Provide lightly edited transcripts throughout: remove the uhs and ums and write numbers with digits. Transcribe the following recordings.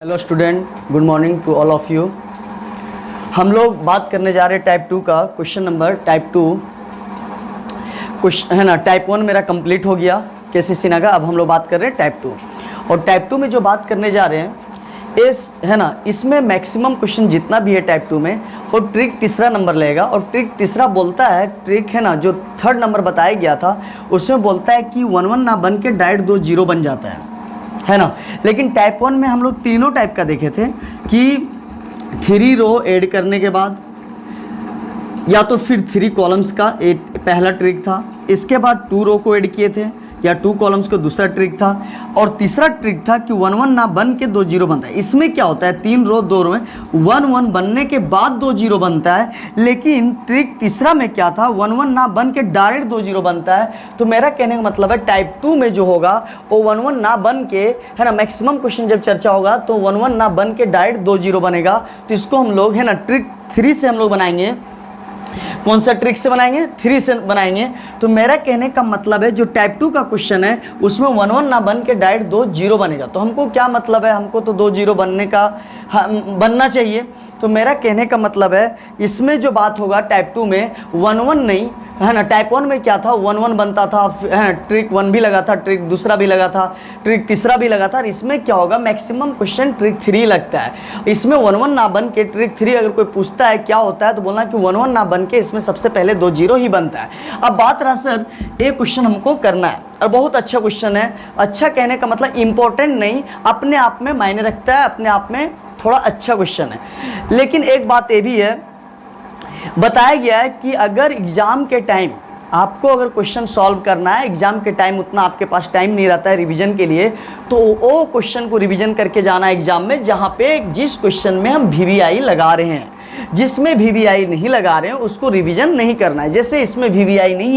Hello student, good morning to all of you. हम लोग बात करने जा रहे हैं टाइप 2 का क्वेश्चन नंबर टाइप 2 क्वेश्चन है ना। टाइप 1 मेरा कंप्लीट हो गया केसीसी नागा। अब हम लोग बात कर रहे हैं टाइप 2। और टाइप 2 में जो बात करने जा रहे हैं इस है ना, इसमें मैक्सिमम क्वेश्चन जितना भी है टाइप 2 में वो ट्रिक तीसरा नंबर लेगा। और ट्रिक तीसरा बोलता है, ट्रिक है ना जो थर्ड नंबर बताया गया था उसमें बोलता है कि 1 1 ना बन के डायरेक्ट 2 0 बन जाता है ना। लेकिन टाइप 1 में हम लोग तीनों टाइप का देखे थे कि 3 रो ऐड करने के बाद या तो फिर 3 कॉलम्स का एक पहला ट्रिक था, इसके बाद 2 रो को ऐड किए थे या 2 कॉलम्स को दूसरा ट्रिक था, और तीसरा ट्रिक था कि 1 1 ना बन के 2 0 बनता है। इसमें क्या होता है, 3 रो 2 रो में 1 1 बनने के बाद 2 0 बनता है। लेकिन ट्रिक तीसरा में क्या था, 1 1 ना बन के डायरेक्ट 2 0 बनता है। तो मेरा कहने का मतलब है टाइप 2 में जो होगा वो 1 1 ना बन के है ना, मैक्सिमम क्वेश्चन जब चर्चा होगा तो 1 1 ना बन के डायरेक्ट 2 0 बनेगा। तो इसको हम लोग है ना ट्रिक 3 से हम लोग बनाएंगे। कौन सा ट्रिक से बनाएंगे, 3 से बनाएंगे। तो मेरा कहने का मतलब है जो टाइप 2 का क्वेश्चन है उसमें 1 1 ना बन के डायरेक्ट 2 0 बनेगा। तो हमको क्या मतलब है, हमको तो 2 0 बनने का बनना चाहिए। तो मेरा कहने का मतलब है इसमें जो बात होगा टाइप 2 में 1 1 नहीं है ना। टाइप 1 में क्या था, 1 1 बनता था, है ट्रिक 1 भी लगा था, ट्रिक दूसरा भी लगा था, ट्रिक तीसरा भी लगा था। और इसमें क्या होगा, मैक्सिमम क्वेश्चन ट्रिक 3 लगता है। इसमें 1 1 ना बन के ट्रिक 3 अगर कोई पूछता है क्या होता है तो बोलना कि 1 1 ना बन के इसमें सबसे पहले 2 0 ही बनता है। अब बात रहा सर ये क्वेश्चन हमको करना है और बहुत अच्छा क्वेश्चन है। अच्छा कहने का मतलब इम्पोर्टेंट नहीं, अपने आप में मायने रखता है, अपने आप में थोड़ा अच्छा क्वेश्चन है। लेकिन एक बात ये भी है, बताया गया है कि अगर एग्ज़ाम के टाइम आपको अगर क्वेश्चन सॉल्व करना है, एग्ज़ाम के टाइम उतना आपके पास टाइम नहीं रहता है रिवीजन के लिए, तो वो क्वेश्चन को रिवीजन करके जाना है एग्ज़ाम में जहाँ पे जिस क्वेश्चन में हम वीवीआई लगा रहे हैं। जिसमें वीवीआई नहीं लगा रहे हैं उसको रिवीजन नहीं करना है। जैसे इसमें वीवीआई नहीं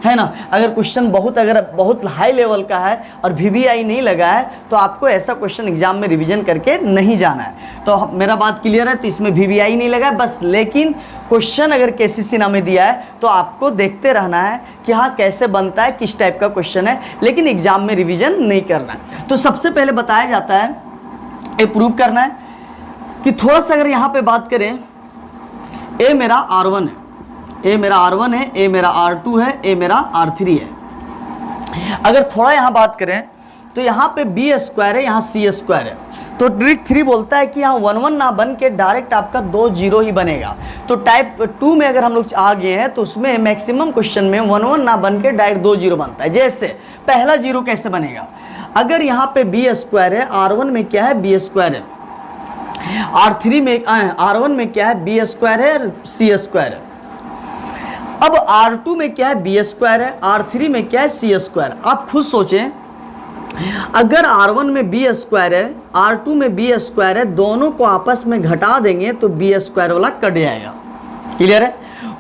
है ना, अगर क्वेश्चन बहुत हाई लेवल का है और वीवीआई नहीं लगा है तो आपको ऐसा क्वेश्चन एग्जाम में रिवीजन करके नहीं जाना है। तो मेरा बात क्लियर है। तो इसमें वीवीआई नहीं लगा है बस, लेकिन क्वेश्चन अगर केसीसी नाम में दिया है तो आपको देखते रहना है कि हाँ कैसे बनता है, किस टाइप का क्वेश्चन है, लेकिन एग्जाम में रिविजन नहीं करना है। तो सबसे पहले बताया जाता है, ये प्रूव करना है कि थोड़ा सा अगर यहाँ पे बात करें, ए मेरा R1 है, ए मेरा R1 है, ए मेरा R2 है, ए मेरा R3 है। अगर थोड़ा यहाँ बात करें तो यहाँ पे B² है, यहाँ C² है। तो ट्रिक 3 बोलता है कि यहाँ 1 1 ना बन के डायरेक्ट आपका 2 0 ही बनेगा। तो टाइप 2 में अगर हम लोग आ गए हैं तो उसमें मैक्सिमम क्वेश्चन में 1 1 ना बन के डायरेक्ट 2 0 बनता है। जैसे पहला 0 कैसे बनेगा, अगर यहाँ पे B² है, R1 में क्या है, B² है, R3 में R1 में क्या है, B² है, C² है। अब R2 में क्या है, B² है, R3 में क्या है, C²। आप खुद सोचें, अगर R1 में B² है, R2 में B² है, दोनों को आपस में घटा देंगे तो B² वाला कट जाएगा। क्लियर है।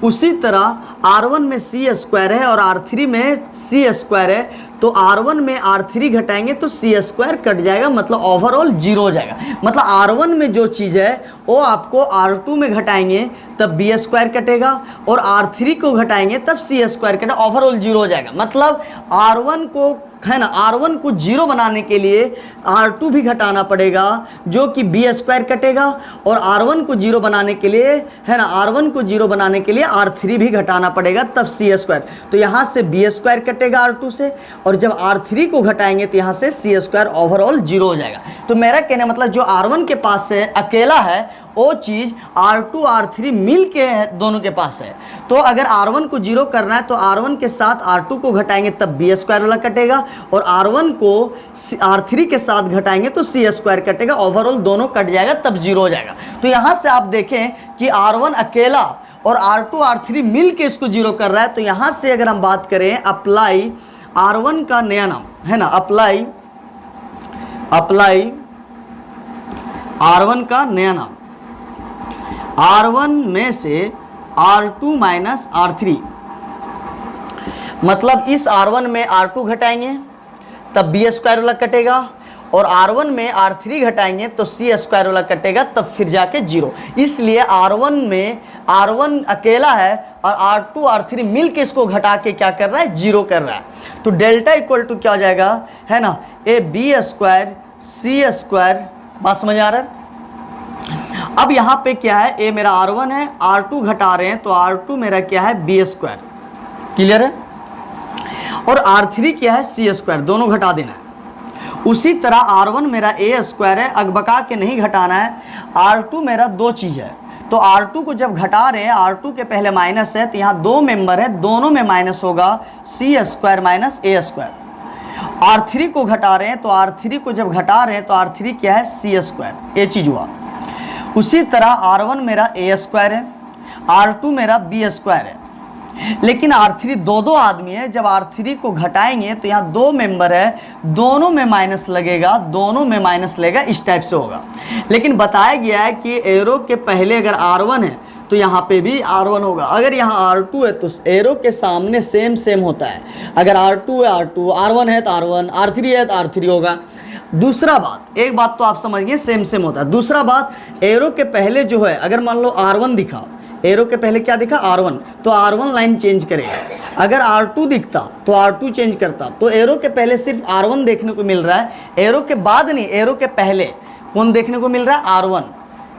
उसी तरह R1 में C² है और R3 में C² है, तो R1 में R3 घटाएंगे तो C² कट जाएगा, मतलब ओवरऑल 0 हो जाएगा। मतलब R1 में जो चीज़ है वो आपको R2 में घटाएंगे तब B² कटेगा, और R3 को घटाएंगे तब C² कटेगा, ओवरऑल 0 हो जाएगा। मतलब R1 को है ना, R1 को 0 बनाने के लिए R2 भी घटाना पड़ेगा जो कि B² कटेगा, और R1 को 0 बनाने के लिए है ना, R1 को 0 बनाने के लिए R3 भी घटाना पड़ेगा तब C²। तो यहाँ से B² कटेगा R2 से, और जब R3 को घटाएंगे तो यहाँ से C² ओवरऑल 0 हो जाएगा। तो मेरा कहने मतलब जो R1 के पास है अकेला है वो चीज़ R2 R3 मिल के है, दोनों के पास है। तो अगर R1 को 0 करना है तो R1 के साथ R2 को घटाएंगे तब B² वाला कटेगा, और R1 को R3 के साथ घटाएंगे तो C² कटेगा, ओवरऑल दोनों कट जाएगा तब 0 हो जाएगा। तो यहाँ से आप देखें कि R1 अकेला और R2 R3 मिल के इसको 0 कर रहा है। तो यहाँ से अगर हम बात करें अप्लाई R1 का नया नाम है ना, अप्लाई R1 का नया नाम, R1 में से R2 माइनस R3, मतलब इस R1 में R2 घटाएंगे तब B² वाला कटेगा, और R1 में R3 घटाएंगे तो C² वाला कटेगा, तब फिर जाके 0। इसलिए R1 में R1 अकेला है और R2 R3 मिल के इसको घटा के क्या कर रहा है, 0 कर रहा है। तो डेल्टा इक्वल टू क्या हो जाएगा, है ना, A B² C² बात समझ आ रहा है? अब यहाँ पे क्या है, ए मेरा R1 है, R2 घटा रहे हैं तो R2 मेरा क्या है बी स्क्वायर, क्लियर है, और R3 क्या है सी स्क्वायर, दोनों घटा देना है। उसी तरह R1 मेरा ए स्क्वायर है, अगबका के नहीं घटाना है। R2 मेरा दो चीज़ है, तो R2 को जब घटा रहे हैं, R2 के पहले माइनस है तो यहाँ दो मेंबर है, दोनों में माइनस होगा, सी स्क्वायर माइनस ए स्क्वायर। R3 को घटा रहे हैं तो R3 को जब घटा रहे हैं तो R3 क्या है सी स्क्वायर, ये चीज़ हुआ। उसी तरह R1 मेरा ए स्क्वायर है, R2 मेरा बी स्क्वायर है, लेकिन R3 दो आदमी है, जब R3 को घटाएंगे तो यहाँ दो मेंबर है, दोनों में माइनस लगेगा, दोनों में माइनस लगेगा, इस टाइप से होगा। लेकिन बताया गया है कि एरो के पहले अगर R1 है तो यहाँ पे भी R1 होगा, अगर यहाँ R2 है तो एरो के सामने सेम होता है, अगर R2 है R2, R1 है तो R1, R3 है तो R3 होगा। दूसरा बात, एक बात तो आप समझ गए सेम होता है। दूसरा बात, एरो के पहले जो है, अगर मान लो R1 दिखा, एरो के पहले क्या दिखा R1, तो R1 लाइन चेंज करेगा। अगर R2 दिखता तो R2 चेंज करता। तो एरो के पहले सिर्फ R1 देखने को मिल रहा है, एरो के बाद नहीं, एरो के पहले कौन देखने को मिल रहा है R1।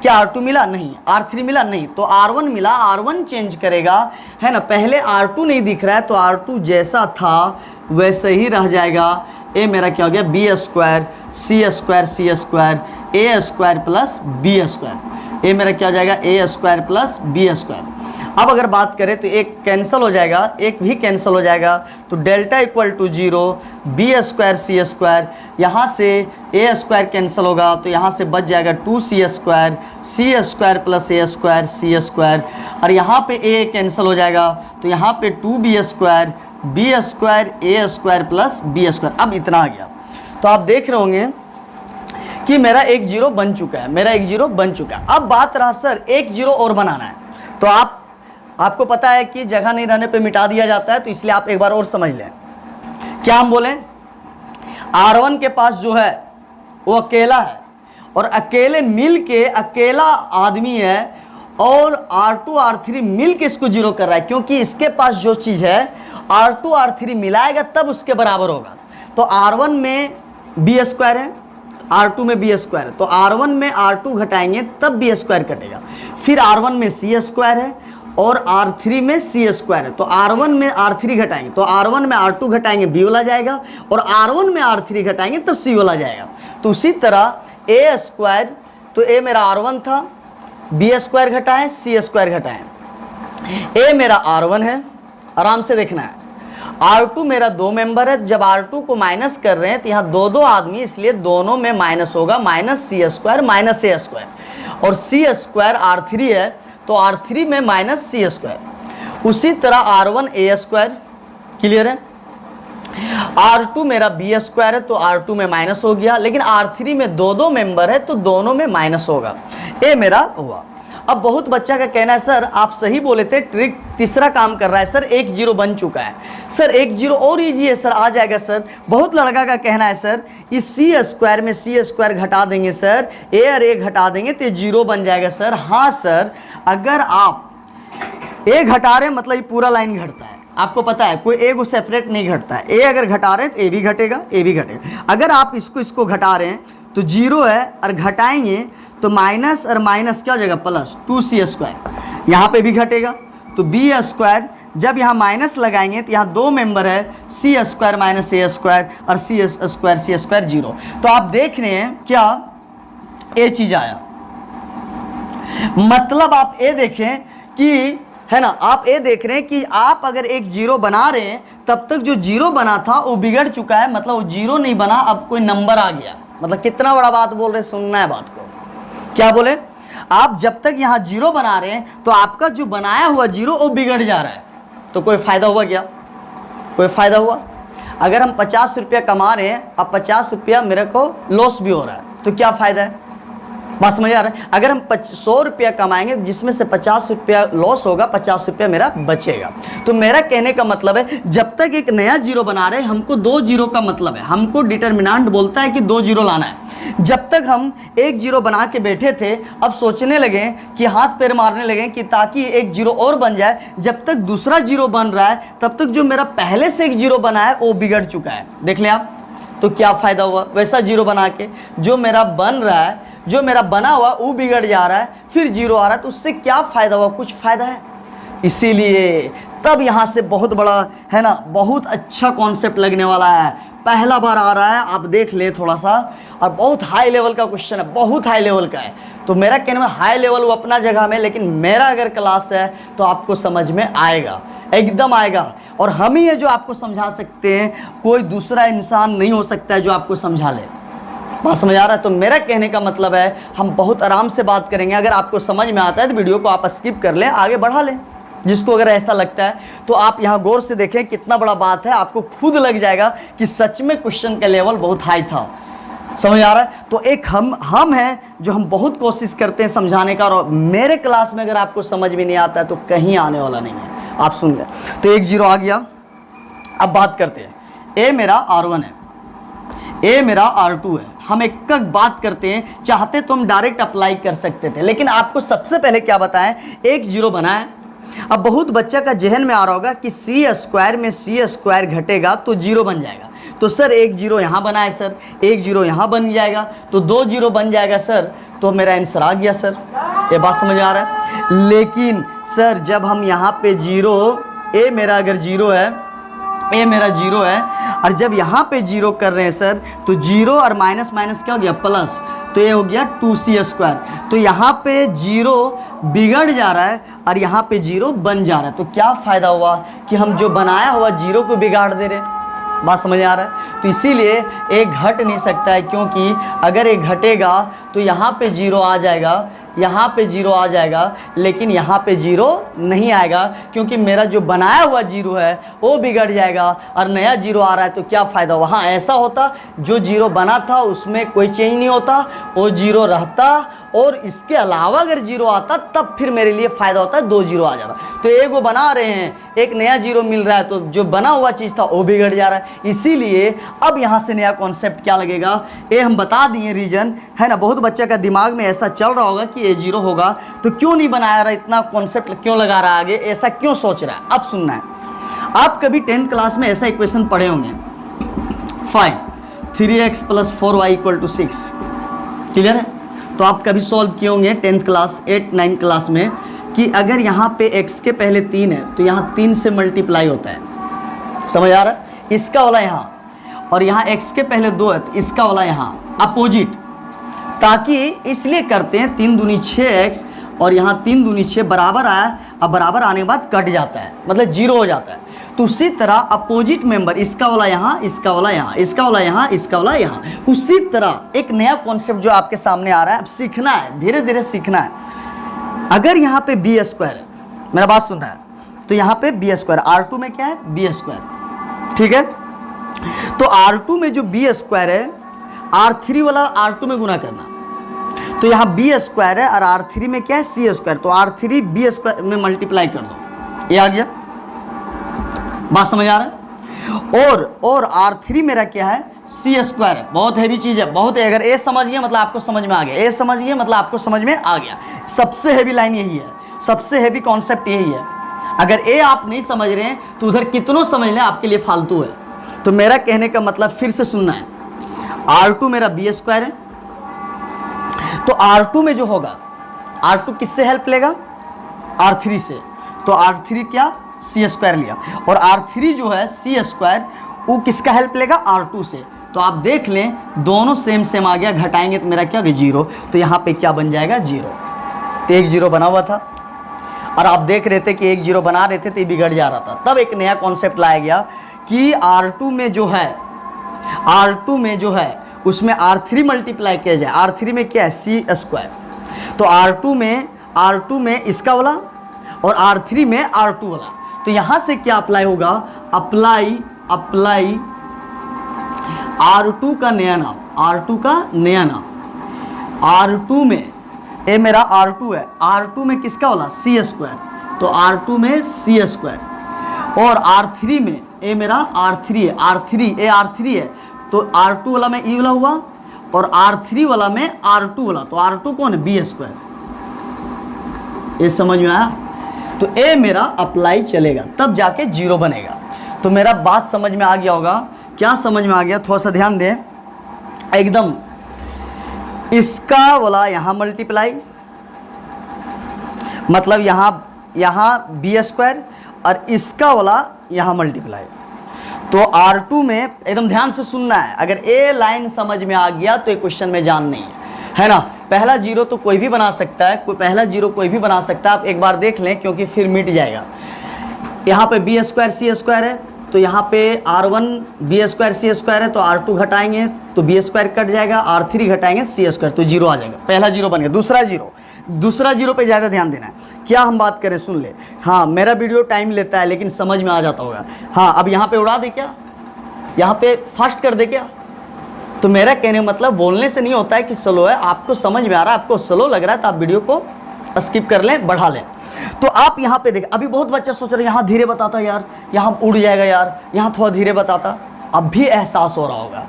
क्या R2 मिला? नहीं। R3 मिला? नहीं। तो R1 मिला, R1 चेंज करेगा, है ना। पहले R2 नहीं दिख रहा है तो R2 जैसा था वैसे ही रह जाएगा। ए मेरा क्या हो गया B square C square A square plus B square. ए मेरा क्या हो जाएगा ए स्क्वायर प्लस बी स्क्वायर। अब अगर बात करें तो एक कैंसिल हो जाएगा, एक भी कैंसिल हो जाएगा, तो delta equal to 0, B square C square, यहाँ से ए स्क्वायर कैंसिल होगा तो यहाँ से बच जाएगा 2c स्क्वायर प्लस ए स्क्वायर सी स्क्वायर, और यहाँ पे ए कैंसिल हो जाएगा तो यहाँ पे 2b square A square plus B square. अब इतना आ गया। तो आप देख रहे होंगे कि मेरा एक जीरो बन चुका है, अब बात रहा सर एक जीरो और बनाना है। तो आपको पता है कि जगह नहीं रहने पे मिटा दिया जाता है, तो इसलिए आप एक बार और समझ लें। क्या हम बोलें, R1 के पास जो है वो अकेला है, और अकेले मिल के अकेला आदमी है, और R2 R3 मिल के इसको जीरो कर रहा है, क्योंकि इसके पास जो चीज़ है R2 R3 मिलाएगा तब उसके बराबर होगा। तो R1 में बी स्क्वायर है, R2 में बी स्क्वायर है, तो R1 में R2 घटाएंगे तब बी स्क्वायर कटेगा। फिर R1 में सी स्क्वायर है और R3 में सी स्क्वायर है, तो R1 में R3 घटाएंगे तो R1 में R2 घटाएंगे बी वाला जाएगा, और R1 में R3 घटाएंगे तब सी वाला जाएगा। तो उसी तरह ए स्क्वायर, तो ए मेरा R1 था, बी स्क्वायर घटाएं सी स्क्वायर घटाएं, ए मेरा R1 है, आराम से देखना है। R2 मेरा दो मेंबर है, जब R2 को माइनस कर रहे हैं तो यहाँ दो आदमी, इसलिए दोनों में माइनस होगा, माइनस सी स्क्वायर माइनस ए स्क्वायर, और सी स्क्वायर R3 है तो R3 में माइनस सी स्क्वायर। उसी तरह R1 ए स्क्वायर, क्लियर है। R2 मेरा बी स्क्वायर है तो R2 में माइनस हो गया, लेकिन R3 में दो मेंबर है तो दोनों में माइनस होगा, ए मेरा हुआ। अब बहुत बच्चा का कहना है सर आप सही बोले थे, ट्रिक तीसरा काम कर रहा है सर, एक जीरो बन चुका है सर, एक जीरो और इजी है सर, आ जाएगा सर। बहुत लड़का का कहना है सर इस सी स्क्वायर में सी स्क्वायर घटा देंगे सर, ए और ए घटा देंगे तो जीरो बन जाएगा सर। हाँ सर, अगर आप ए घटा रहे हैं मतलब ये पूरा लाइन घटता है, आपको पता है कोई ए को सेपरेट नहीं घटता है। ए अगर घटा रहे हैं तो ए भी घटेगा, ए भी घटेगा। अगर आप इसको घटा रहे हैं तो जीरो है, और घटाएंगे तो माइनस और माइनस क्या हो जाएगा प्लस 2c स्क्वायर, यहाँ पे भी घटेगा। तो बी स्क्वायर जब यहाँ माइनस लगाएंगे तो यहाँ दो मेंबर है, सी स्क्वायर माइनस ए स्क्वायर, और सी स्क्वायर जीरो। तो आप देख रहे हैं क्या ए चीज आया, मतलब आप ए देखें कि है ना, आप ये देख रहे हैं कि आप अगर एक जीरो बना रहे हैं तब तक जो जीरो बना था वो बिगड़ चुका है, मतलब वो जीरो नहीं बना, अब कोई नंबर आ गया। मतलब कितना बड़ा बात बोल रहे हैं, सुनना है बात को। क्या बोले, आप जब तक यहाँ जीरो बना रहे हैं तो आपका जो बनाया हुआ जीरो वो बिगड़ जा रहा है, तो कोई फायदा हुआ क्या? कोई फायदा हुआ? अगर हम 50 रुपया कमा रहे हैं, अब 50 रुपया मेरे को लॉस भी हो रहा है, तो क्या फ़ायदा है? बात समझ आ रहा है? अगर हम 100 रुपया कमाएंगे जिसमें से 50 रुपया लॉस होगा, 50 रुपया मेरा बचेगा। तो मेरा कहने का मतलब है जब तक एक नया जीरो बना रहे हैं, हमको दो जीरो का मतलब है, हमको डिटर्मिनेंट बोलता है कि दो जीरो लाना है। जब तक हम एक जीरो बना के बैठे थे, अब सोचने लगे कि हाथ पैर मारने लगे कि ताकि एक जीरो और बन जाए। जब तक दूसरा जीरो बन रहा है तब तक जो मेरा पहले से एक जीरो बना है वो बिगड़ चुका है। देख लें आप, तो क्या फ़ायदा हुआ? वैसा जीरो बना के जो मेरा बन रहा है, जो मेरा बना हुआ वो बिगड़ जा रहा है, फिर जीरो आ रहा है, तो उससे क्या फ़ायदा हुआ? कुछ फ़ायदा है। इसीलिए तब यहाँ से बहुत बड़ा है ना, बहुत अच्छा कॉन्सेप्ट लगने वाला है, पहला बार आ रहा है, आप देख ले थोड़ा सा, और बहुत हाई लेवल का क्वेश्चन है, बहुत हाई लेवल का है। तो मेरा कहने में हाई लेवल वो अपना जगह में, लेकिन मेरा अगर क्लास है तो आपको समझ में आएगा, एकदम आएगा। और हम ही है जो आपको समझा सकते हैं, कोई दूसरा इंसान नहीं हो सकता है जो आपको समझा ले। बात समझ आ रहा है? तो मेरा कहने का मतलब है हम बहुत आराम से बात करेंगे। अगर आपको समझ में आता है तो वीडियो को आप स्किप कर लें, आगे बढ़ा लें। जिसको अगर ऐसा लगता है तो आप यहाँ गौर से देखें, कितना बड़ा बात है, आपको खुद लग जाएगा कि सच में क्वेश्चन का लेवल बहुत हाई था। समझ आ रहा है? तो एक हम हैं जो हम बहुत कोशिश करते हैं समझाने का, और मेरे क्लास में अगर आपको समझ में नहीं आता है तो कहीं आने वाला नहीं है। आप सुन गए? तो 1 0 आ गया। अब बात करते हैं, ए मेरा R1 है, ए मेरा R2 है। हम एक बात करते हैं, चाहते तो हम डायरेक्ट अप्लाई कर सकते थे, लेकिन आपको सबसे पहले क्या बताएं, 1 0 बनाए। अब बहुत बच्चा का जहन में आ रहा होगा कि C² में C² घटेगा तो 0 बन जाएगा। तो सर 1 0 यहाँ बना है सर, 1 0 यहाँ बन जाएगा, तो 2 0 बन जाएगा सर, तो मेरा आंसर आ गया सर। ये बात समझ आ रहा है? लेकिन सर जब हम यहाँ पे 0, ए मेरा अगर 0 है, ए मेरा 0 है, और जब यहाँ पे 0 कर रहे हैं सर, तो 0 और माइनस माइनस क्या हो गया? प्लस, तो ये हो गया 2C²। तो यहाँ पे 0 बिगड़ जा रहा है और यहाँ पे 0 बन जा रहा है। तो क्या फ़ायदा हुआ कि हम जो बनाया हुआ 0 को बिगाड़ दे रहे हैं। बात समझ आ रहा है? तो इसीलिए एक घट नहीं सकता है, क्योंकि अगर एक घटेगा तो यहाँ पे 0 आ जाएगा, यहाँ पे 0 आ जाएगा, लेकिन यहाँ पे 0 नहीं आएगा, क्योंकि मेरा जो बनाया हुआ 0 है वो बिगड़ जाएगा और नया 0 आ रहा है। तो क्या फ़ायदा? वहाँ ऐसा होता जो 0 बना था उसमें कोई चेंज नहीं होता, वो 0 रहता, और इसके अलावा अगर 0 आता तब फिर मेरे लिए फ़ायदा होता है, 2 0 आ जाता। तो एक वो बना रहे हैं, एक नया 0 मिल रहा है, तो जो बना हुआ चीज़ था वो बिगड़ जा रहा है। इसीलिए अब यहाँ से नया कॉन्सेप्ट क्या लगेगा, ये हम बता दिए रीज़न, है ना। बहुत बच्चे का दिमाग में ऐसा चल रहा होगा कि ये 0 होगा, तो क्यों नहीं बनाया रहा, इतना कॉन्सेप्ट क्यों लगा रहा है आगे, ऐसा क्यों सोच रहा है? अब सुनना है, आप कभी 10th क्लास में ऐसा इक्वेशन पढ़े होंगे, 5 3x + 4y = 6। क्लियर है? तो आप कभी सॉल्व किए होंगे 10th क्लास 8 9 क्लास में, कि अगर यहाँ पे x के पहले 3 है तो यहाँ 3 से मल्टीप्लाई होता है। समझ आ रहा है? इसका वाला यहाँ, और यहाँ x के पहले 2 है तो इसका वाला यहाँ अपोजिट, ताकि इसलिए करते हैं 3 दूनी 6x, और यहाँ 3 दूनी 6 बराबर आया, अब बराबर आने के बाद कट जाता है, मतलब 0 हो जाता है। तो उसी तरह अपोजिट मेंबर, इसका वाला यहाँ, इसका वाला यहाँ, इसका वाला यहाँ, इसका वाला यहाँ। उसी तरह एक नया कॉन्सेप्ट जो आपके सामने आ रहा है, अब सीखना है, धीरे धीरे सीखना है। अगर यहाँ पे B² है, मेरा बात सुन रहा है, तो यहाँ पे B², R2 में क्या है? B², ठीक है। तो R2 में जो B² है, R3 वाला R2 में गुना करना, तो यहाँ B² है और R3 में क्या है? C², तो R3 B² में मल्टीप्लाई कर दो, ये आ गया। बात समझ आ रहा है? और R3 मेरा क्या है? C² है। बहुत हैवी चीज़ है, बहुत है। अगर ए समझ गया मतलब आपको समझ में आ गया, ए समझ गया मतलब आपको समझ में आ गया। सबसे हैवी लाइन यही है, सबसे हैवी कॉन्सेप्ट यही है। अगर ए आप नहीं समझ रहे हैं तो उधर कितनों समझ लें आपके लिए फालतू है। तो मेरा कहने का मतलब फिर से सुनना है, R2 मेरा B² है, तो R2 में जो होगा, R2 किससे हेल्प लेगा? R3 से। तो R3 क्या? C² लिया, और R3 जो है C² वो किसका हेल्प लेगा? R2 से। तो आप देख लें दोनों सेम सेम आ गया, घटाएंगे तो मेरा क्या होगा? 0। तो यहाँ पे क्या बन जाएगा? 0। तो 1 0 बना हुआ था, और आप देख रहे थे कि 1 0 बना रहे थे तो ये बिगड़ जा रहा था। तब एक नया कॉन्सेप्ट लाया गया कि R2 में जो है, R2 में जो है उसमें R3 मल्टीप्लाई किया जाए। R3 में क्या है? C²। तो R2 में इसका वाला, और R3 में R2 वाला। तो यहाँ से क्या अप्लाई होगा? अप्लाई R2 का नया नाम, R2 का नया नाम। R2 में, ये मेरा R2 है, R2 में किसका वाला? C², तो R2 में C², और R3 में, ये मेरा R3 है, R3 है, तो R2 वाला में E वाला हुआ, और R3 वाला में R2 वाला। तो R2 कौन है? B²। ये समझ में आया? तो ए मेरा अप्लाई चलेगा, तब जाके 0 बनेगा। तो मेरा बात समझ में आ गया होगा। क्या समझ में आ गया? थोड़ा सा ध्यान दें एकदम। इसका वाला यहाँ मल्टीप्लाई, मतलब यहाँ बी स्क्वायर और इसका वाला यहाँ मल्टीप्लाई। तो R2 में एकदम ध्यान से सुनना है, अगर ए लाइन समझ में आ गया तो ये क्वेश्चन में जान नहीं है ना। पहला जीरो तो कोई भी बना सकता है, पहला जीरो कोई भी बना सकता है, आप एक बार देख लें क्योंकि फिर मिट जाएगा। यहाँ पे बी स्क्वायर सी स्क्वायर है, तो यहाँ पे R1 B square C square है, तो R2 घटाएंगे तो बी स्क्वायर कट जाएगा, R3 घटाएंगे सी स्क्वायर, तो जीरो आ जाएगा। पहला जीरो बन गया। दूसरा जीरो पे ज़्यादा ध्यान देना है। क्या हम बात करें सुन ले। हाँ, मेरा वीडियो टाइम लेता है लेकिन समझ में आ जाता होगा। हाँ, अब यहाँ पे उड़ा दे क्या, यहाँ पे फास्ट कर दे क्या। तो मेरा कहने मतलब बोलने से नहीं होता है कि स्लो है, आपको समझ में आ रहा है, आपको स्लो लग रहा है तो आप वीडियो को स्किप कर लें, बढ़ा लें। तो आप यहाँ पे देखें, अभी बहुत बच्चा सोच रहे यहाँ धीरे बताता यार, यहाँ उड़ जाएगा यार, यहाँ थोड़ा धीरे बताता, अब भी एहसास हो रहा होगा।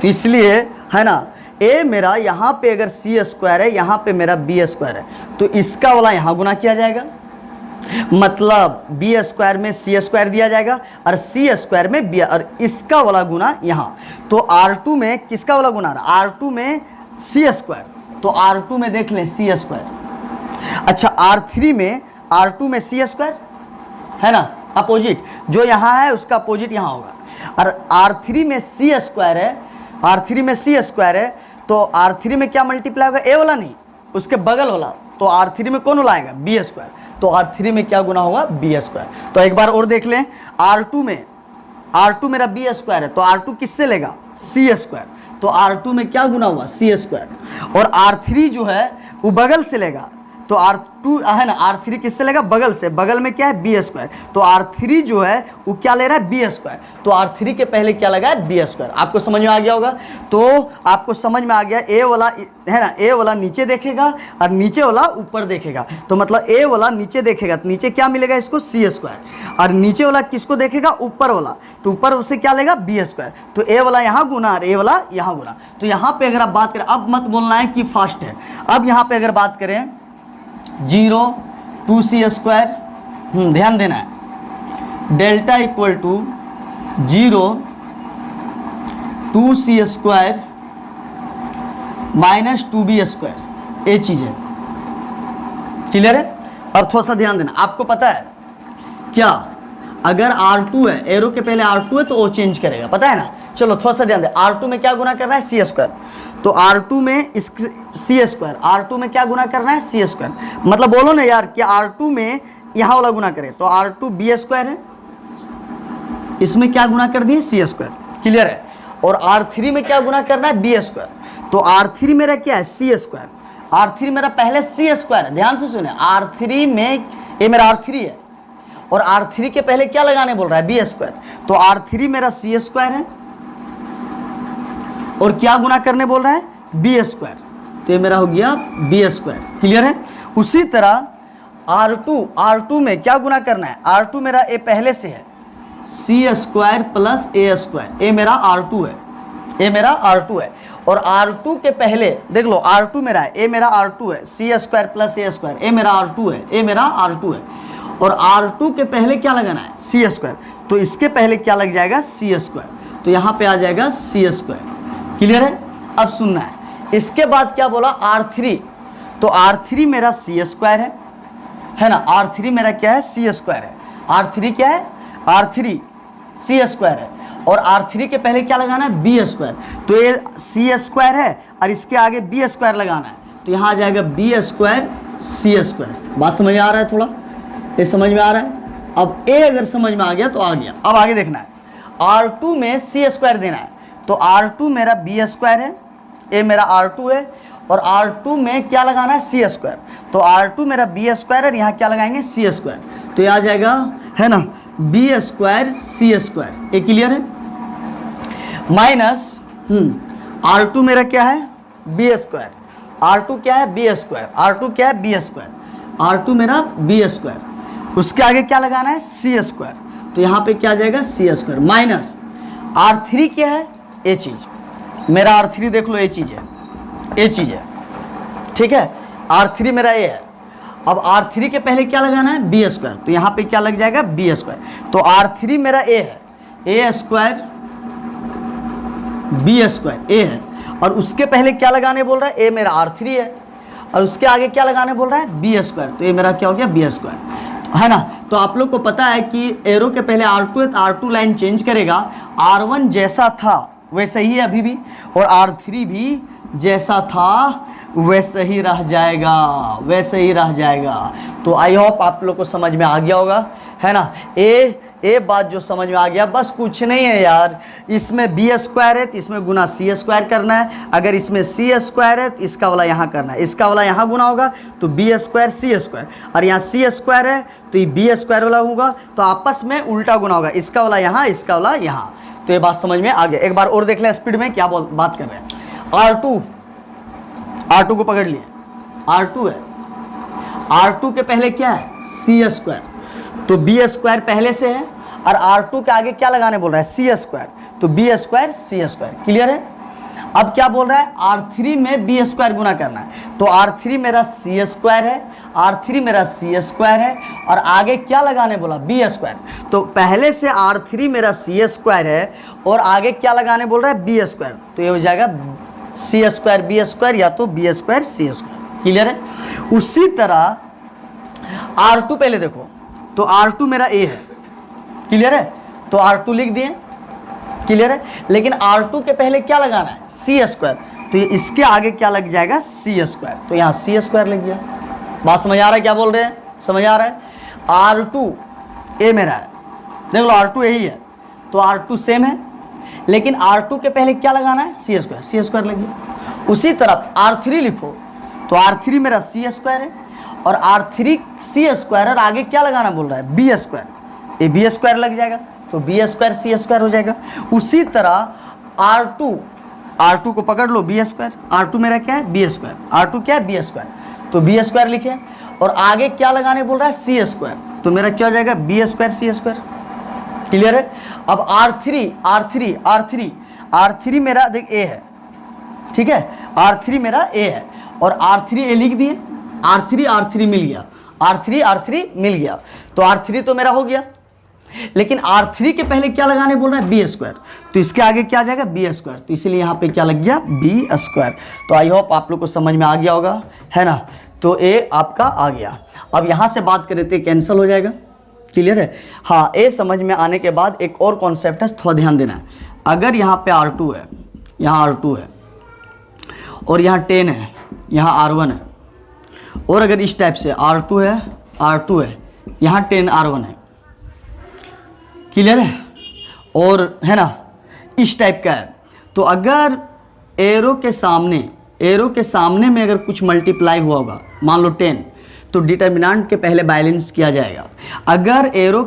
तो इसलिए है ना, ए मेरा यहाँ पे अगर सी स्क्वायर है, यहाँ पे मेरा बी स्क्वायर है, तो इसका वाला यहाँ गुना किया जाएगा, मतलब बी स्क्वायर में सी स्क्वायर दिया जाएगा और सी स्क्वायर में बी, और इसका वाला गुना यहाँ। तो R2 में किसका वाला गुना रहा, R2 में सी स्क्वायर, तो R2 में देख लें सी स्क्वायर। अच्छा, R2 में सी स्क्वायर है ना, अपोजिट जो यहाँ है उसका अपोजिट यहाँ होगा। और R3 में सी स्क्वायर है, R3 में सी स्क्वायर है, तो R3 में क्या मल्टीप्लाई होगा, ए वाला नहीं, उसके बगल वाला। तो R3 में कौन वाला आएगा, बी स्क्वायर, तो R3 में क्या गुना होगा, बी स्क्वायर। तो एक बार और देख लें, R2 मेरा बी स्क्वायर है, तो R2 किससे लेगा, सी स्क्वायर, तो R2 में क्या गुना हुआ, सी स्क्वायर। और R3 जो है वो बगल से लेगा, तो R2 है ना, R3 किससे लेगा, बगल से, बगल में क्या है, बी स्क्वायर, तो R3 जो है वो क्या ले रहा है, बी स्क्वायर, तो R3 के पहले क्या लगा है, बी स्क्वायर। आपको समझ में आ गया होगा। तो आपको समझ में आ गया, ए वाला है ना, ए वाला नीचे देखेगा और नीचे वाला ऊपर देखेगा, तो मतलब ए वाला नीचे देखेगा तो नीचे क्या मिलेगा इसको, सी स्क्वायर, और नीचे वाला किसको देखेगा, ऊपर वाला, तो ऊपर उससे क्या लेगा, बी स्क्वायर, तो ए वाला यहाँ गुना और ए वाला यहाँ गुना। तो यहाँ पे अगर आप बात करें, अब मत बोलना है कि फास्ट है, अब यहाँ पे अगर बात करें 0 2c स्क्वायर, ध्यान देना है, delta equal to 0 2c square minus 2b square, ये चीज़ है। क्लियर है। अब थोड़ा सा ध्यान देना, आपको पता है क्या, अगर R2 है, एरो के पहले R2 है तो वो चेंज करेगा, पता है ना। चलो थोड़ा सा ध्यान दे, R2 में क्या गुना करना है, सी स्क्वायर, तो R2 में इस सी स्क्वायर, R2 में क्या गुना करना है, सी स्क्वायर, मतलब बोलो ना यार कि R2 में यहाँ वाला गुना करे, तो R2 बी स्क्वायर है, इसमें क्या गुना कर दिए, सी स्क्वायर। क्लियर है। और R3 में क्या गुना करना है, बी स्क्वायर, तो R3 मेरा क्या है, सी स्क्वायर, R3 मेरा पहले सी स्क्वायर है, ध्यान से सुने, R3 में ये मेरा R3 है और R3 के पहले क्या लगाने बोल रहा है, बी स्क्वायर, तो R3 मेरा सी स्क्वायर है और क्या गुना करने बोल रहा है, बी स्क्वायर, तो ये मेरा हो गया बी स्क्वायर। क्लियर है। उसी तरह R2 में क्या गुना करना है, R2 मेरा ए पहले से है, सी स्क्वायर प्लस ए स्क्वायर, ए मेरा R2 है, ए मेरा R2 है, और R2 के पहले देख लो, R2 मेरा है, ए मेरा R2 है, सी स्क्वायर प्लस ए स्क्वायर, ए मेरा R2 है, ए मेरा R2 है, और R2 के पहले क्या लगाना है, सी स्क्वायर, तो इसके पहले क्या लग जाएगा, सी स्क्वायर, तो यहाँ पे आ जाएगा सी स्क्वायर। क्लियर है। अब सुनना है, इसके बाद क्या बोला, R3, तो R3 मेरा सी स्क्वायर है ना, R3 मेरा क्या है, सी स्क्वायर है, R3 क्या है, R3 सी स्क्वायर है, और R3 के पहले क्या लगाना है, बी स्क्वायर, तो ये सी स्क्वायर है और इसके आगे बी स्क्वायर लगाना है, तो यहाँ आ जाएगा बी स्क्वायर सी स्क्वायर। बात समझ में आ रहा है, थोड़ा ये समझ में आ रहा है। अब ए अगर समझ में आ गया तो आ गया। अब आगे देखना है, R2 में सी स्क्वायर देना है, तो R2 मेरा बी स्क्वायर है, ए मेरा R2 है, और R2 में क्या लगाना है, सी स्क्वायर, तो R2 मेरा बी स्क्वायर है, यहाँ क्या लगाएंगे, सी स्क्वायर, तो ये आ जाएगा है ना, बी स्क्वायर सी स्क्वायर। ये क्लियर है। माइनस R2 मेरा क्या है, बी स्क्वायर, R2 क्या है, बी स्क्वायर, R2 क्या है, बी स्क्वायर, R2 मेरा बी स्क्वायर, उसके आगे क्या लगाना है, सी स्क्वायर, तो यहाँ पे क्या आ जाएगा, सी स्क्वायर, माइनस R3 क्या है, ये चीज़ मेरा R3 देख लो, ये चीज़ है, ये चीज़ है, ठीक है, R3 मेरा ए है। अब R3 के पहले क्या लगाना है, बी स्क्वायर, तो यहाँ पे क्या लग जाएगा, बी स्क्वायर, तो R3 मेरा ए है, ए स्क्वायर बी स्क्वायर, ए है, और उसके पहले क्या लगाने बोल रहा है, ए मेरा R3 है, और उसके आगे क्या लगाने बोल रहा है, B²। तो ये मेरा क्या हो गया, B², है ना। तो आप लोग को पता है कि एरो के पहले R2 है तो R2 लाइन चेंज करेगा, R1 जैसा था वैसे ही है अभी भी, और R3 भी जैसा था वैसे ही रह जाएगा, वैसे ही रह जाएगा। तो आई होप आप लोग को समझ में आ गया होगा, है ना। ए बात जो समझ में आ गया, बस कुछ नहीं है यार, इसमें B² है तो इसमें गुना C² करना है, अगर इसमें C² है तो इसका वाला यहाँ करना है, इसका वाला यहाँ गुना होगा तो B² C², और यहाँ C² है तो ये B² वाला होगा, तो आपस में उल्टा गुना होगा, इसका वाला यहाँ, इसका वाला यहाँ। तो ये बात समझ में आ गया। एक बार और देख लें स्पीड में क्या बात कर रहे हैं। R2 को पकड़ लिए, R2 है, R2 के पहले क्या है, C², तो B² पहले से है, और R2 के आगे क्या लगाने बोल रहा है, C², तो B² C², क्लियर है। अब क्या बोल रहा है, R3 में B² गुना करना है, तो R3 मेरा C² है, R3 मेरा C² है, और आगे क्या लगाने बोला, B²। तो पहले से R3 मेरा C² है और आगे क्या लगाने बोल रहा है, B², तो ये हो जाएगा C² B² या तो B² C², क्लियर है। उसी तरह R2 पहले देखो, तो R2 मेरा A है, क्लियर है, तो R2 लिख दिए, क्लियर है। लेकिन R2 के पहले क्या लगाना है, C², तो ये इसके आगे क्या लग जाएगा, C², तो यहाँ C² लग गया। बात समझ आ रहा है क्या बोल रहे हैं, समझ आ रहा है। R2 A मेरा है, देख लो R2 यही है, तो R2 सेम है, लेकिन R2 के पहले क्या लगाना है, C² लग गया। उसी तरह R3 लिखो, तो R3 मेरा C² है, और R3 C² और आगे क्या लगाना बोल रहा है, B², ये B² लग जाएगा, तो B² C² हो जाएगा। उसी तरह R2 को पकड़ लो, B², R2 मेरा क्या है, B², R2 क्या है, B², तो B² लिखे, और आगे क्या लगाने बोल रहा है, C², तो मेरा क्या हो जाएगा, B² C², क्लियर है। अब R3 मेरा देख A है, ठीक है, R3 मेरा A है, और R3 A लिख दिए, R3 मिल गया, R3 मिल गया, तो R3 तो मेरा हो गया। लेकिन R3 के पहले क्या लगाने बोल रहा है, B², तो इसके आगे क्या आ जाएगा, B², तो इसीलिए यहाँ पे क्या लग गया, B²। तो आई होप आप लोग को समझ में आ गया होगा, है ना। तो A आपका आ गया। अब यहाँ से बात करें तो कैंसिल हो जाएगा, क्लियर है। हाँ, A समझ में आने के बाद एक और कॉन्सेप्ट है, थोड़ा ध्यान देना है। अगर यहाँ पे R2 है, यहाँ R2 है, और यहाँ 10 है, यहाँ R1 है, और अगर इस टाइप से R2 है, यहाँ 10 R1 है, क्लियर है, और है ना इस टाइप का है, तो अगर एरो के सामने में अगर कुछ मल्टीप्लाई हुआ होगा, मान लो 10, तो डिटर्मिनेंट के पहले बैलेंस किया जाएगा। अगर एरो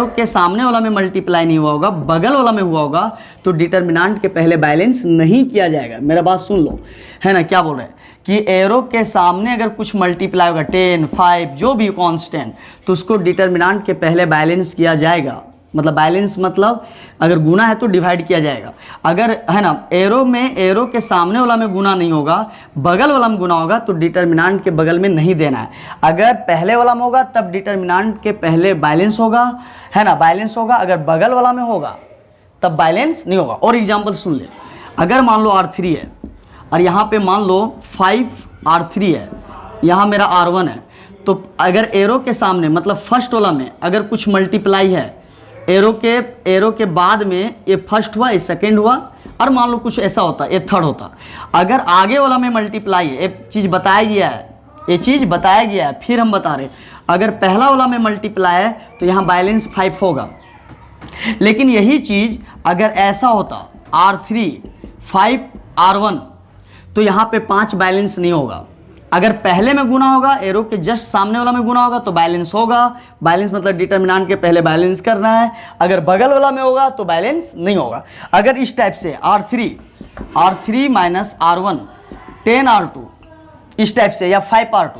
के सामने वाला में मल्टीप्लाई नहीं हुआ होगा, बगल वाला में हुआ होगा, तो डिटर्मिनेंट के पहले बैलेंस नहीं किया जाएगा। मेरा बात सुन लो, है ना, क्या बोल रहे हैं कि एरो के सामने अगर कुछ मल्टीप्लाई होगा, 10, 5 जो भी कांस्टेंट, तो उसको डिटर्मिनेंट के पहले बैलेंस किया जाएगा। मतलब बैलेंस मतलब अगर गुना है तो डिवाइड किया जाएगा। अगर है ना एरो के सामने वाला में गुना नहीं होगा, बगल वाला में गुना होगा, तो डिटर्मिनेंट के बगल में नहीं देना है। अगर पहले वाला में होगा तब डिटर्मिनेंट के पहले बैलेंस होगा, है ना, बैलेंस होगा। अगर बगल वाला में होगा तब बैलेंस नहीं होगा। और एग्जाम्पल सुन ले, अगर मान लो R3 है और यहाँ पे मान लो 5 R3 है, यहाँ मेरा R1 है, तो अगर एरो के सामने मतलब फर्स्ट वाला में अगर कुछ मल्टीप्लाई है, एरो के बाद में ये फर्स्ट हुआ, ये सेकंड हुआ, और मान लो कुछ ऐसा होता, ये थर्ड होता। अगर आगे वाला में मल्टीप्लाई है, ये चीज़ बताया गया है, फिर हम बता रहे, अगर पहला वाला में मल्टीप्लाई है तो यहाँ बैलेंस 5 होगा। लेकिन यही चीज़ अगर ऐसा होता R3 5 R1, तो यहाँ पे 5 बैलेंस नहीं होगा। अगर पहले में गुना होगा, एरो के जस्ट सामने वाला में गुना होगा तो बैलेंस होगा। बैलेंस मतलब डिटर्मिनेंट के पहले बैलेंस करना है। अगर बगल वाला में होगा तो बैलेंस नहीं होगा। अगर इस टाइप से R3 माइनस R1 10 R2 इस टाइप से, या 5 R2,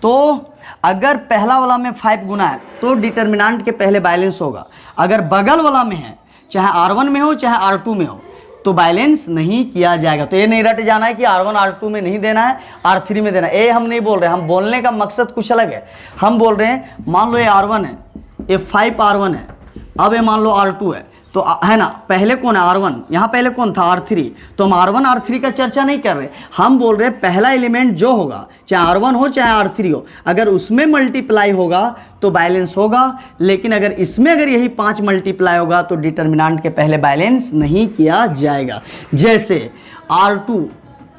तो अगर पहला वाला में 5 गुना है तो डिटर्मिनेंट के पहले बैलेंस होगा। अगर बगल वाला में है, चाहे R1 में हो चाहे R2 में हो, तो बैलेंस नहीं किया जाएगा। तो ये नहीं रट जाना है कि R1 R2 में नहीं देना है, R3 में देना है। ये हम नहीं बोल रहे, हम बोलने का मकसद कुछ अलग है। हम बोल रहे हैं मान लो ये R1 है, ये 5 R1 है, अब ये मान लो R2 है, तो है ना, पहले कौन है R1, यहाँ पहले कौन था R3, तो हम R1 R3 का चर्चा नहीं कर रहे, हम बोल रहे पहला एलिमेंट जो होगा चाहे R1 हो चाहे R3 हो, अगर उसमें मल्टीप्लाई होगा तो बैलेंस होगा, लेकिन अगर इसमें अगर यही 5 मल्टीप्लाई होगा तो डिटर्मिनेंट के पहले बैलेंस नहीं किया जाएगा। जैसे R2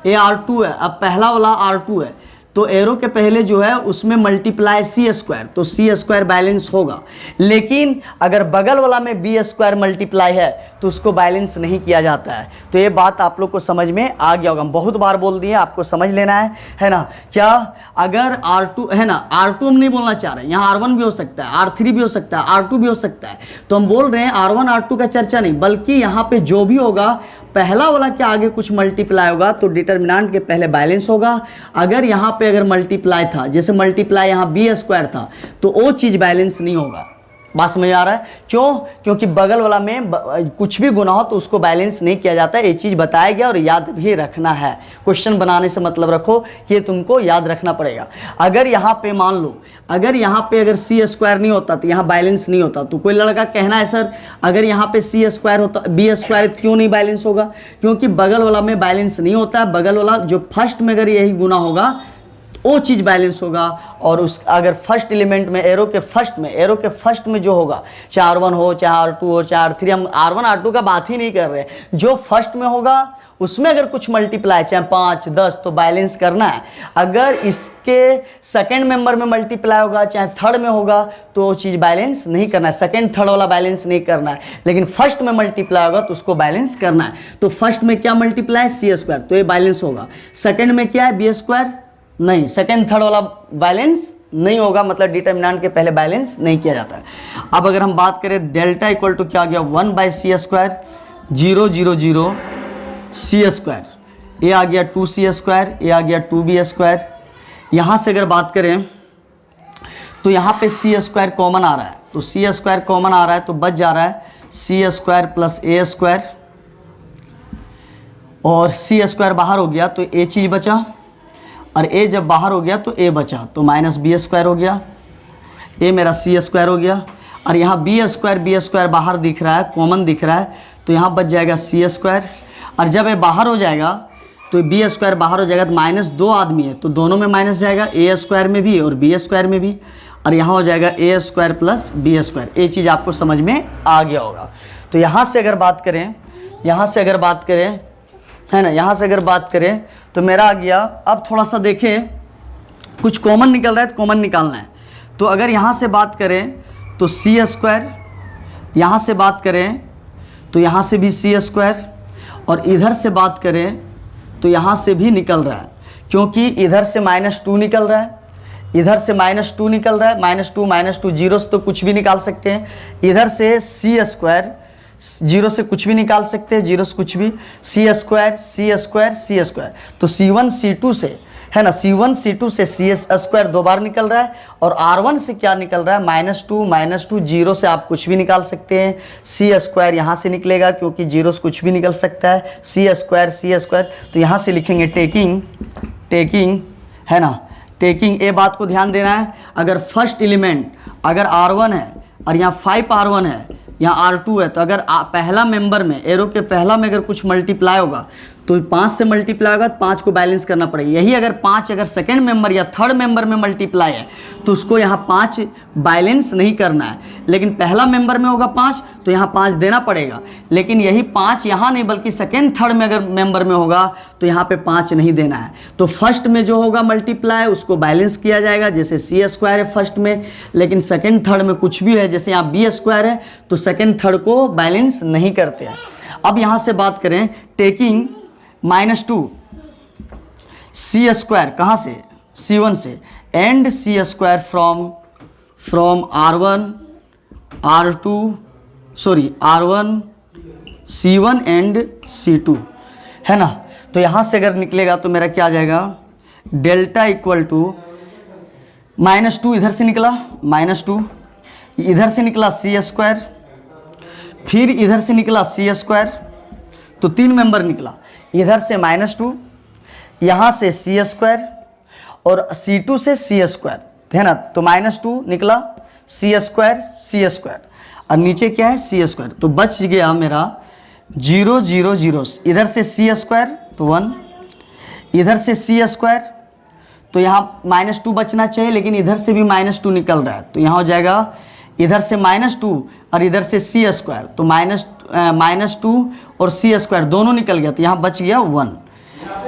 ये R2 है, अब पहला वाला R2 है तो एरो के पहले जो है उसमें मल्टीप्लाई C² तो C² बैलेंस होगा, लेकिन अगर बगल वाला में B² मल्टीप्लाई है तो उसको बैलेंस नहीं किया जाता है। तो ये बात आप लोग को समझ में आ गया होगा, हम बहुत बार बोल दिए, आपको समझ लेना है ना। क्या अगर R2 है ना, R2 हम नहीं बोलना चाह रहे हैं, यहाँ R1 भी हो सकता है, R3 भी हो सकता है, R2 भी हो सकता है, तो हम बोल रहे हैं R1 R2 का चर्चा नहीं, बल्कि यहाँ पे जो भी होगा पहला वाला के आगे कुछ मल्टीप्लाई होगा तो डिटर्मिनेंट के पहले बैलेंस होगा। अगर यहाँ पे अगर मल्टीप्लाई था, जैसे मल्टीप्लाई यहाँ B² था, तो वो चीज़ बैलेंस नहीं होगा। बात समझ आ रहा है? क्यों? क्योंकि बगल वाला में कुछ भी गुना हो तो उसको बैलेंस नहीं किया जाता है। ये चीज़ बताया गया और याद भी रखना है। क्वेश्चन बनाने से मतलब रखो कि ये तुमको याद रखना पड़ेगा। अगर यहाँ पे मान लो अगर यहाँ पे अगर C² नहीं होता तो यहाँ बैलेंस नहीं होता, तो कोई लड़का कहना है सर अगर यहाँ पे C² होता B² क्यों नहीं बैलेंस होगा? क्योंकि बगल वाला में बैलेंस नहीं होता है, बगल वाला जो फर्स्ट में अगर यही गुना होगा वो चीज़ बैलेंस होगा। और उस अगर फर्स्ट एलिमेंट में एरो के फर्स्ट में जो होगा, चाहे R1 हो चाहे R2 हो चाहे R3, हम R1 R2 का बात ही नहीं कर रहे, जो फर्स्ट में होगा उसमें अगर कुछ मल्टीप्लाई चाहे 5 10 तो बैलेंस करना है। अगर इसके सेकेंड मेंबर में मल्टीप्लाई होगा चाहे थर्ड में होगा तो वो चीज़ बैलेंस नहीं करना है, सेकेंड थर्ड वाला बैलेंस नहीं करना है, लेकिन फर्स्ट में मल्टीप्लाई होगा तो उसको बैलेंस करना है। तो फर्स्ट में क्या मल्टीप्लाई C² तो ये बैलेंस होगा, सेकेंड में क्या है B² नहीं, सेकेंड थर्ड वाला बैलेंस नहीं होगा, मतलब डिटर्मिनेंट के पहले बैलेंस नहीं किया जाता है। अब अगर हम बात करें डेल्टा इक्वल टू क्या आ गया 1/C², 0 0 0 C², ये आ गया 2C², ये आ गया 2B²। यहाँ से अगर बात करें तो यहाँ पे C² कॉमन आ रहा है, तो C² कॉमन आ रहा है तो बच जा रहा है C² प्लस A², और C² बाहर हो गया तो A चीज़ बचा, और A जब बाहर हो गया तो A बचा, तो माइनस B² हो गया, A मेरा C² हो गया, और यहाँ B² बाहर दिख रहा है, कॉमन दिख रहा है, तो यहाँ बच जाएगा C²। और जब ये बाहर हो जाएगा तो B² बाहर हो जाएगा तो -2 आदमी है तो दोनों में माइनस जाएगा, A² में भी और B² में भी, और यहाँ हो जाएगा A² प्लस B²। ये चीज़ आपको समझ में आ गया होगा। तो यहाँ से अगर बात करें है ना, यहाँ से अगर बात करें तो मेरा आ गया। अब थोड़ा सा देखें, कुछ कॉमन निकल रहा है तो कॉमन निकालना है। तो अगर यहाँ से बात करें तो C², यहाँ से बात करें तो यहाँ से भी C², और इधर से बात करें तो यहाँ से भी निकल रहा है, क्योंकि इधर से -2 निकल रहा है, इधर से -2 निकल रहा है, -2 जीरो से तो कुछ भी निकाल सकते हैं, इधर से C² जीरो से कुछ भी निकाल सकते हैं, जीरो से कुछ भी, C² तो C1 C2 से है ना, C1 C2 से CS² 2 बार निकल रहा है, और R1 से क्या निकल रहा है -2 जीरो से आप कुछ भी निकाल सकते हैं, C² यहाँ से निकलेगा क्योंकि जीरो से कुछ भी निकल सकता है, C² तो यहाँ से लिखेंगे टेकिंग है ना, टेकिंग। ये बात को ध्यान देना है, अगर फर्स्ट एलिमेंट अगर R1 है और यहाँ 5 R1 है, यहाँ R2 है, तो अगर पहला मेंबर में एरो के पहला में अगर कुछ मल्टीप्लाई होगा तो 5 से मल्टीप्लाई होगा तो 5 को बैलेंस करना पड़ेगा। यही अगर 5 अगर सेकेंड मेंबर या थर्ड मेंबर में मल्टीप्लाई है तो उसको यहाँ 5 बैलेंस नहीं करना है, लेकिन पहला मेंबर में होगा 5 तो यहाँ 5 देना पड़ेगा, लेकिन यही 5 यहाँ नहीं बल्कि सेकेंड थर्ड में अगर मेंबर में होगा तो यहाँ पे 5 नहीं देना है। तो फर्स्ट में जो होगा मल्टीप्लाई उसको बैलेंस किया जाएगा, जैसे C² है फर्स्ट में, लेकिन सेकेंड थर्ड में कुछ भी है जैसे यहाँ B² है तो सेकेंड थर्ड को बैलेंस नहीं करते हैं। अब यहाँ से बात करें टेकिंग -2 C² कहाँ से, C1 से, and C² from R1 C1 and C2 है ना। तो यहाँ से अगर निकलेगा तो मेरा क्या आ जाएगा, डेल्टा इक्वल टू -2 इधर से निकला, -2 इधर से निकला C², फिर इधर से निकला C², तो 3 मेंबर निकला, इधर से -2, यहाँ से C² और C2 से C² है ना, तो -2 निकला C²। और नीचे क्या है सी स्क्वायर, तो बच गया मेरा 0 0 0, इधर से सी स्क्वायर तो 1, इधर से सी स्क्वायर तो यहाँ -2 बचना चाहिए, लेकिन इधर से भी -2 निकल रहा है, तो यहाँ हो जाएगा इधर से -2 और इधर से सी स्क्वायर, तो -2 और सी स्क्वायर दोनों निकल गया, तो यहाँ बच गया 1,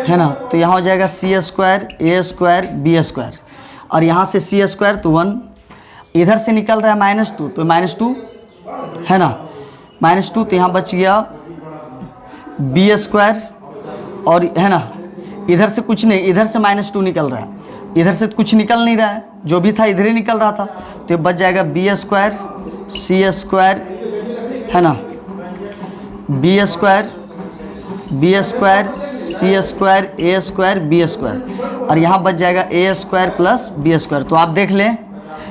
है ना। तो यहाँ हो जाएगा सी square A square B square, और यहाँ से सी स्क्वायर तो 1, इधर से निकल रहा है -2 तो -2, है ना, -2, तो यहाँ बच गया बी स्क्वायर, और है ना इधर से कुछ नहीं, इधर से -2 निकल रहा है, इधर से कुछ निकल नहीं रहा है, जो भी था इधर ही निकल रहा था, तो ये बच जाएगा बी स्क्वायर सी स्क्वायर, है ना, B square C square A square B square, और यहाँ बच जाएगा ए स्क्वायर प्लस बी स्क्वायर। तो आप देख लें,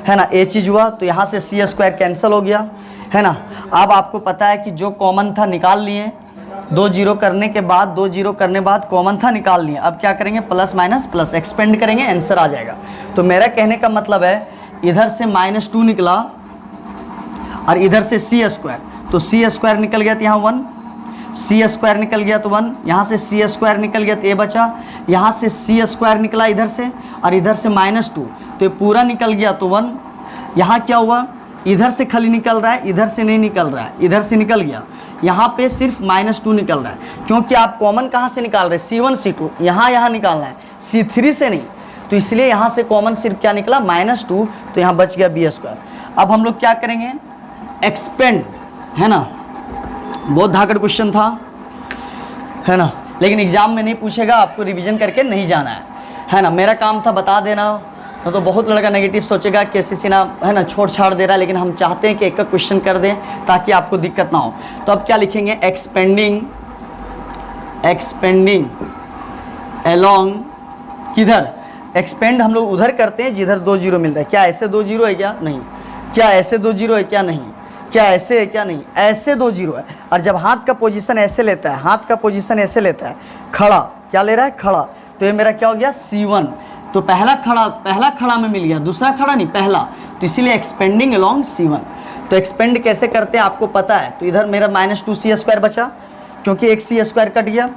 है ना, ये चीज़ हुआ, तो यहाँ से सी स्क्वायर कैंसिल हो गया, है ना। अब आपको पता है कि जो कॉमन था निकाल लिए, 2 0 करने के बाद, 2 0 करने बाद कॉमन था निकाल लिए, अब क्या करेंगे प्लस माइनस प्लस एक्सपेंड करेंगे, आंसर आ जाएगा। तो मेरा कहने का मतलब है इधर से -2 निकला और इधर से सी स्क्वायर, तो सी स्क्वायर निकल गया तो यहाँ 1, सी स्क्वायर निकल गया तो 1, यहाँ से सी स्क्वायर निकल गया तो ये बचा, यहाँ से सी स्क्वायर निकला इधर से, और इधर से -2 तो ये पूरा निकल गया तो 1, यहाँ क्या हुआ इधर से खाली निकल रहा है, इधर से नहीं निकल रहा है, इधर से निकल गया, यहाँ पे सिर्फ -2 निकल रहा है, क्योंकि आप कॉमन कहाँ से निकाल रहे हैं C1 C2, यहाँ निकालना है C3 से नहीं, तो इसलिए यहाँ से कॉमन सिर्फ क्या निकला -2, तो यहाँ बच गया बी स्क्वायर। अब हम लोग क्या करेंगे एक्सपेंड, है ना, बहुत धाकड़ क्वेश्चन था, है ना, लेकिन एग्जाम में नहीं पूछेगा, आपको रिवीजन करके नहीं जाना है ना। मेरा काम था बता देना, तो बहुत लड़का नेगेटिव सोचेगा कि एसएससी ना, है ना, छोड़ छाड़ दे रहा है, लेकिन हम चाहते हैं कि एक क्वेश्चन कर दें ताकि आपको दिक्कत ना हो। तो अब क्या लिखेंगे एक्सपेंडिंग अलोंग, किधर एक्सपेंड हम लोग उधर करते हैं जिधर 2 0 मिलता है, क्या ऐसे 2 0 है क्या नहीं, क्या ऐसे 2 0 है क्या नहीं, क्या ऐसे है क्या नहीं, ऐसे 2 0 है। और जब हाथ का पोजीशन ऐसे लेता है, हाथ का पोजीशन ऐसे लेता है, खड़ा क्या ले रहा है खड़ा, तो ये मेरा क्या हो गया C1, तो पहला खड़ा में मिल गया, दूसरा खड़ा नहीं पहला, तो इसीलिए एक्सपेंडिंग अलोंग C1। तो एक्सपेंड कैसे करते हैं आपको पता है, तो इधर मेरा -2 सी स्क्वायर बचा, क्योंकि एक सी स्क्वायर कट गया।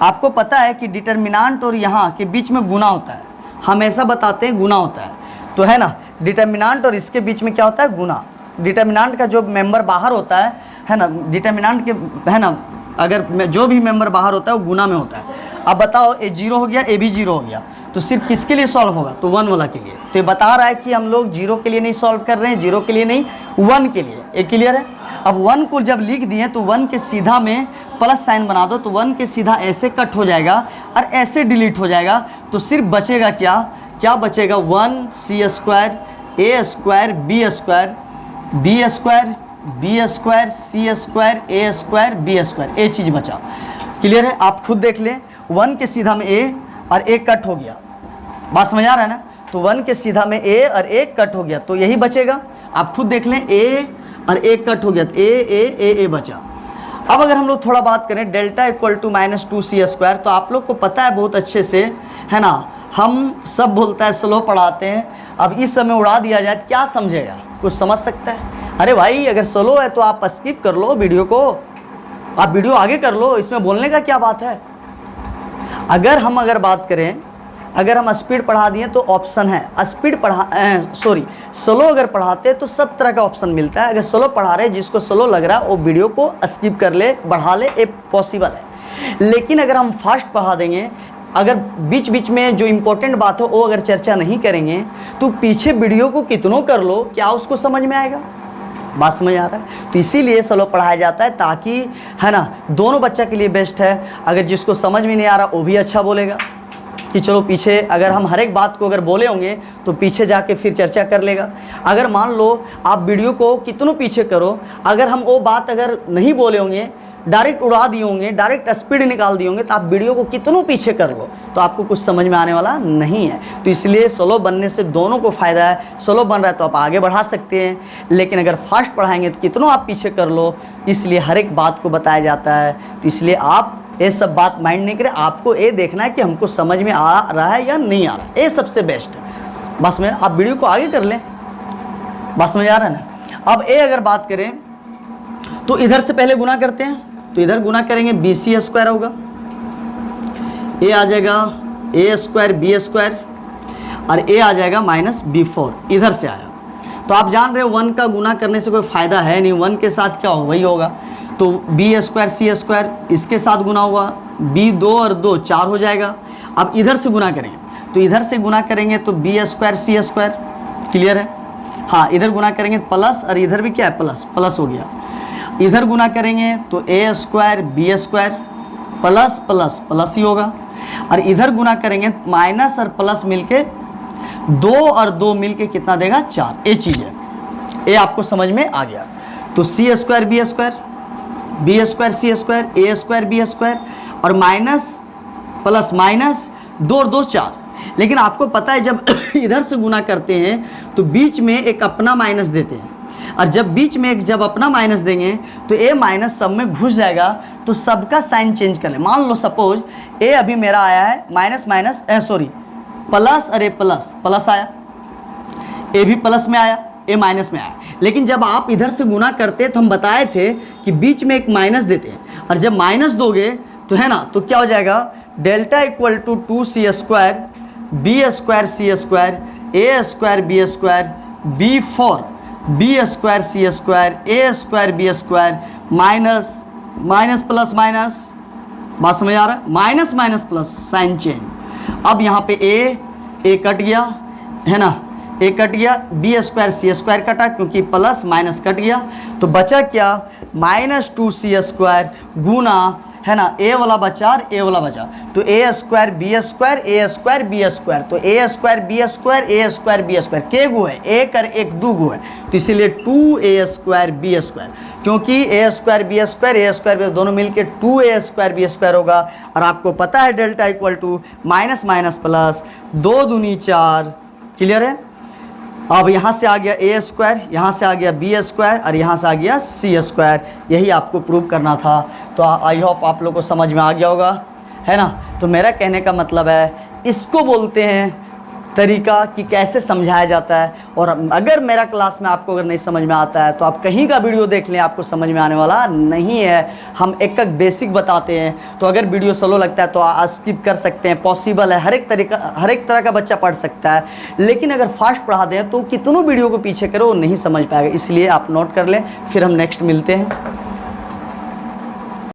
आपको पता है कि डिटर्मिनांट और यहाँ के बीच में गुना होता है, हमेशा बताते हैं गुना होता है, तो है ना, डिटर्मिनांट और इसके बीच में क्या होता है गुना। डिटर्मिनांट का जो मेंबर बाहर होता है ना, डिटर्मिनांट के, है ना, अगर जो भी मेंबर बाहर होता है वो गुना में होता है। अब बताओ ए 0 हो गया, ए भी 0 हो गया, तो सिर्फ किसके लिए सॉल्व होगा, तो 1 वाला के लिए। तो ये बता रहा है कि हम लोग 0 के लिए नहीं सॉल्व कर रहे हैं, 0 के लिए नहीं 1 के लिए, ये क्लियर है। अब 1 को जब लिख दिए तो 1 के सीधा में प्लस साइन बना दो, तो 1 के सीधा ऐसे कट हो जाएगा और ऐसे डिलीट हो जाएगा, तो सिर्फ बचेगा क्या बचेगा 1 C square A square B square B square C square A square B square, ये चीज़ बचा। क्लियर है, आप खुद देख लें, 1 के सीधा में ए और ए कट हो गया, बात समझ आ रहा है ना, तो 1 के सीधा में ए और ए कट हो गया, तो यही बचेगा। आप खुद देख लें, ए और ए कट हो गया, तो ए बचा। अब अगर हम लोग थोड़ा बात करें delta equal to -2 C square, तो आप लोग को पता है बहुत अच्छे से, है ना, हम सब बोलता है स्लो पढ़ाते हैं, अब इस समय उड़ा दिया जाए क्या समझेगा, कुछ समझ सकता है। अरे भाई अगर स्लो है तो आप स्किप कर लो वीडियो को, आप वीडियो आगे कर लो, इसमें बोलने का क्या बात है। अगर बात करें, अगर हम स्पीड पढ़ा दिए तो ऑप्शन है स्पीड स्लो अगर पढ़ाते तो सब तरह का ऑप्शन मिलता है। अगर स्लो पढ़ा रहे, जिसको स्लो लग रहा है वो वीडियो को स्किप कर ले, बढ़ा ले, ये पॉसिबल है। लेकिन अगर हम फास्ट पढ़ा देंगे, अगर बीच बीच में जो इम्पोर्टेंट बात हो वो अगर चर्चा नहीं करेंगे, तो पीछे वीडियो को कितनों कर लो, क्या उसको समझ में आएगा, बात समझ आ रहा है। तो इसीलिए स्लो पढ़ाया जाता है, ताकि, है ना, दोनों बच्चा के लिए बेस्ट है। अगर जिसको समझ में नहीं आ रहा वो भी अच्छा बोलेगा कि चलो पीछे, अगर हम हर एक बात को अगर बोले होंगे तो पीछे जाके फिर चर्चा कर लेगा। अगर मान लो आप वीडियो को कितनों पीछे करो, अगर हम वो बात अगर नहीं बोले होंगे, डायरेक्ट उड़ा दिए होंगे, डायरेक्ट स्पीड निकाल दिए होंगे, तो आप वीडियो को कितनों पीछे कर लो तो आपको कुछ समझ में आने वाला नहीं है। तो इसलिए स्लो बनने से दोनों को फ़ायदा है। स्लो बन रहा है तो आप आगे बढ़ा सकते हैं, लेकिन अगर फास्ट पढ़ाएंगे तो कितनों आप पीछे कर लो, इसलिए हर एक बात को बताया जाता है। तो इसलिए आप ये सब बात माइंड नहीं करें, आपको ये देखना है कि हमको समझ में आ रहा है या नहीं आ रहा है, ये सबसे बेस्ट है। बस में आप वीडियो को आगे कर लें, बात समझ आ रहा है ना। अब ये अगर बात करें तो इधर से पहले गुना करते हैं, तो इधर गुना करेंगे BC² होगा, ए आ जाएगा A² B² और ए आ जाएगा -B4, इधर से आया। तो आप जान रहे हो 1 का गुना करने से कोई फ़ायदा है नहीं, 1 के साथ क्या होगा वही होगा। तो B² C² इसके साथ गुना हुआ, B 2 और 2 4 हो जाएगा। अब इधर से गुना करेंगे, तो इधर से गुना करेंगे तो B² C², क्लियर है। हाँ, इधर गुना करेंगे प्लस, और इधर भी क्या है प्लस, प्लस हो गया। इधर गुना करेंगे तो A² B² plus plus plus ही होगा, और इधर गुना करेंगे माइनस और प्लस मिलके 2 और 2 मिलके कितना देगा 4। ये चीज़ है, ये आपको समझ में आ गया। तो C² B² B² C² A² B² और माइनस प्लस माइनस 2 और 2 4। लेकिन आपको पता है जब इधर से गुना करते हैं तो बीच में एक अपना माइनस देते हैं, और जब बीच में एक जब अपना माइनस देंगे तो ए माइनस सब में घुस जाएगा। तो सबका साइन चेंज कर ले। मान लो सपोज ए अभी मेरा आया है माइनस माइनस प्लस, अरे प्लस प्लस आया, ए भी प्लस में आया, ए माइनस में आया। लेकिन जब आप इधर से गुना करते तो हम बताए थे कि बीच में एक माइनस देते हैं, और जब माइनस दोगे तो है ना, तो क्या हो जाएगा delta equal to 2C² B² C² A² B² B4 B² C² A² B² minus minus plus minus, बात समझ आ रहा है, minus minus plus sign change. अब यहाँ पे ए कट गया है ना, ए कट गया, B² C² कटा क्योंकि प्लस माइनस कट गया, तो बचा क्या -2C² गुना है ना, ए वाला बचा और ए वाला बचा, तो A² B² A² B², तो A² B² A² B² के गु है, एक और एक दो गु है, तो इसीलिए 2A² B², क्योंकि A² B² A² B दोनों मिलके 2A² B² होगा। और आपको पता है delta equal to minus minus plus 2 दूनी 4, क्लियर है। अब यहाँ से आ गया A², यहाँ से आ गया B² और यहाँ से आ गया C², यही आपको प्रूव करना था। तो आई होप आप लोग को समझ में आ गया होगा, है ना। तो मेरा कहने का मतलब है, इसको बोलते हैं तरीका कि कैसे समझाया जाता है। और अगर मेरा क्लास में आपको अगर नहीं समझ में आता है तो आप कहीं का वीडियो देख लें, आपको समझ में आने वाला नहीं है। हम एक एक बेसिक बताते हैं, तो अगर वीडियो स्लो लगता है तो आप स्किप कर सकते हैं, पॉसिबल है, हर एक तरह का बच्चा पढ़ सकता है। लेकिन अगर फास्ट पढ़ा दें तो कितनों वीडियो को पीछे करो वो नहीं समझ पाएगा, इसलिए आप नोट कर लें। फिर हम नेक्स्ट मिलते हैं।